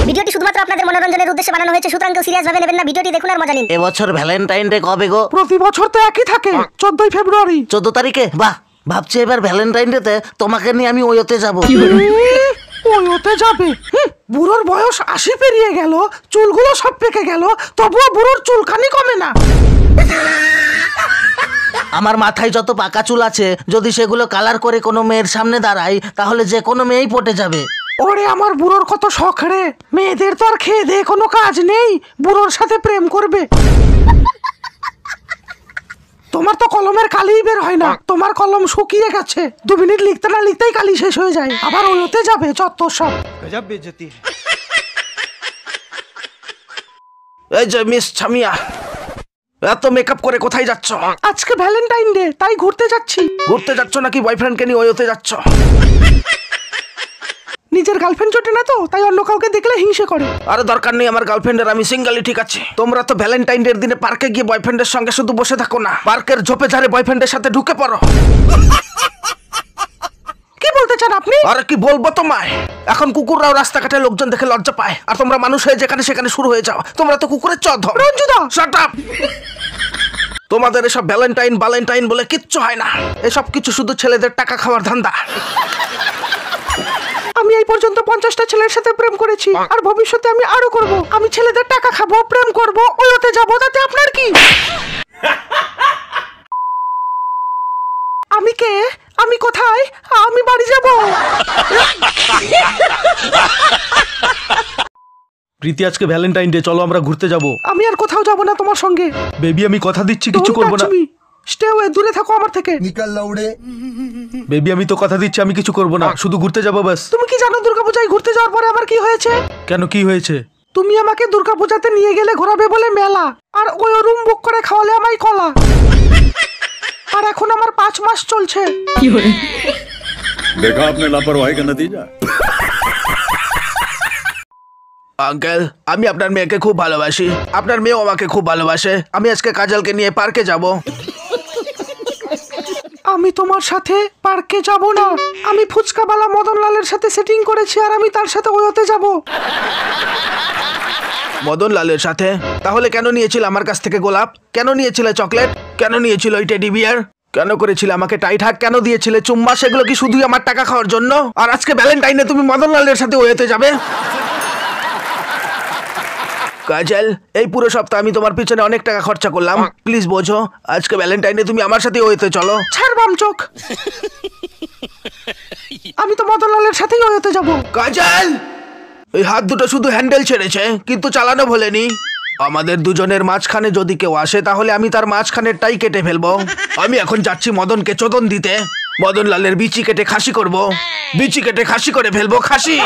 ভিডিওটি শুধুমাত্র আপনাদের মনোরঞ্জনের উদ্দেশ্যে বানানো হয়েছে, সুতরাং কেউ সিরিয়াস ভাবে নেবেন না। ভিডিওটি দেখুন আর মজা নিন। এবছর ভ্যালেন্টাইন ডে কবে গো? প্রতি বছর তো একই থাকে, 14 ফেব্রুয়ারি। 14 তারিখে? বাহ, ভাবছি এবার ভ্যালেন্টাইন ডে তে তোমাকে নিয়ে আমি ওইতে যাবো। ওইতে যাবে? বুড়োর বয়স 80 পেরিয়ে গেল, চুলগুলো সব পেকে গেল, তবুও বুড়োর চুলখানি কমে না। আমার মাথায় যত পাকা চুল আছে, যদি সেগুলো কালার করে কোনো মেয়ের সামনে দাঁড়াই, তাহলে যে কোনো মেয়েই পটে যাবে। ওরে আমার বুড়োর কত শখ রে, মেয়েদের তো আর খেয়ে দিয়ে কোনো কাজ নেই, বুড়োর সাথে প্রেম করবে। তোমার তো কলমের কালিই বের হয় না, তোমার কলম শুকিয়ে গেছে, 2 মিনিট লিখতে না লিখতেই কালি শেষ হয়ে যায়, আবার ওইতে যাবে যত সব। গজব বেইজ্জতি। এই যে মিস ছামিয়া, এত মেকআপ করে কোথায় যাচ্ছ? আজকে ভ্যালেন্টাইন ডে, তাই ঘুরতে যাচ্ছি। ঘুরতে যাচ্ছ নাকি বয়ফ্রেন্ডকে নিয়ে ওইতে যাচ্ছ? নিজের গার্লফ্রেন্ড জোটে না তো, তাই অন্য কাউকে দেখলে হিংসে করে। আরে দরকার নেই আমার গার্লফ্রেন্ডের, আমি সিঙ্গেলই ঠিক আছে। তোমরা তো ভ্যালেন্টাইন ডে এর দিনে পার্কে গিয়ে বয়ফ্রেন্ডের সঙ্গে শুধু বসে থাকো না, পার্কের ঝোপে ঝাড়ে বয়ফ্রেন্ডের সাথে ঢুকে পড়ো। কি বলতে চান আপনি? আরে কি বলবো তোমায়, এখন কুকুররাও রাস্তাঘাটে লোকজন দেখে লজ্জা পায়, আর তোমরা মানুষ হয়ে যেখানে সেখানে শুরু হয়ে যাও। তোমরা তো কুকুরের চোদন। রঞ্জুদা শাট আপ। তোমাদের এসব ভ্যালেন্টাইন বলে কিচ্ছু হয় না, এসব কিছু শুধু ছেলেদের টাকা খাওয়ার ধান্দা। আমি এই পর্যন্ত 50টা ছেলের সাথে প্রেম করেছি, আর ভবিষ্যতে আমি আরো করব। আমি ছেলেদের টাকা খাবো, প্রেম করব, ওইতে যাব, তাতে আপনার কি? আমি কে? আমি কোথায়? আমি বাড়ি যাব। প্রীতি, আজকে ভ্যালেন্টাইন ডে, চলো আমরা ঘুরতে যাব। আমি আর কোথাও যাব না তোমার সঙ্গে। বেবি, আমি কথা দিচ্ছি কিছু করব না। স্টে অ্যাওয়ে, দূরে থাকো আমার থেকে। নিকল লাউড়ে। বেবি, আমি তো কথা দিচ্ছি আমি কিছু করব না, শুধু ঘুরতে যাব বাস। তুমি কি জানো দুর্গাপূজায় ঘুরতে যাওয়ার পরে আমার কি হয়েছে? কেন, কি হয়েছে? তুমি আমাকে দুর্গাপূজাতে নিয়ে গেলে ঘোরাবে বলে মেলা, আর ওই রুম বুক করে খাওয়ালে আমায় কলা। আর এখন আমার 5 মাস চলছে। देखा आपने लापरवाही का नतीजा। আঙ্কেল, আমি আপনার মেয়েকে খুব ভালোবাসি, আপনার মেয়েও আমাকে খুব ভালোবাসে। আমি আজকে কাজলকে নিয়ে পার্কে যাব। আমি তোমার সাথে পার্কে যাব না, আমি ফুচকাওয়ালা মদনলালের সাথে সেটিং করেছি, আর আমি তার সাথে ওইতে যাব। মদনলালের সাথে? তাহলে কেন নিয়েছিল আমার কাছ থেকে গোলাপ? কেন নিয়েছিলে চকলেট? কেন নিয়েছিল ওই টেডি বিয়ার? কেন করেছিলে আমাকে টাইট হাগ? কেন দিয়েছিলে চুম্মা? সেগুলো কি শুধুই আমার টাকা খাওয়ার জন্য? আর আজকে ভ্যালেন্টাইনে তুমি মদনলালের সাথে ওইতে যাবে? কাজল, এই পুরো সপ্তাহ আমি তোমার পিছনে অনেক টাকা খরচা করলাম, প্লিজ বোঝো, আজকে ভ্যালেন্টাইনে তুমি আমার সাথে ওইতে চলো। ছাড় বাম চোখ, আমি তো মদনলালের সাথেই ওইতে যাব। কাজল, এই হাত দুটো শুধু হ্যান্ডেল ছেড়েছে, কিন্তু চালানো ভোলেনি। আমাদের দুজনের মাঝখানে যদি কেউ আসে, তাহলে আমি তার মাঝখানেরটাই কেটে ফেলবো। আমি এখন যাচ্ছি মদনকে চোদন দিতে, মদনলালের বিচি কেটে খাসি করব, বিচি কেটে খাসি করে ফেলবো, খাসি।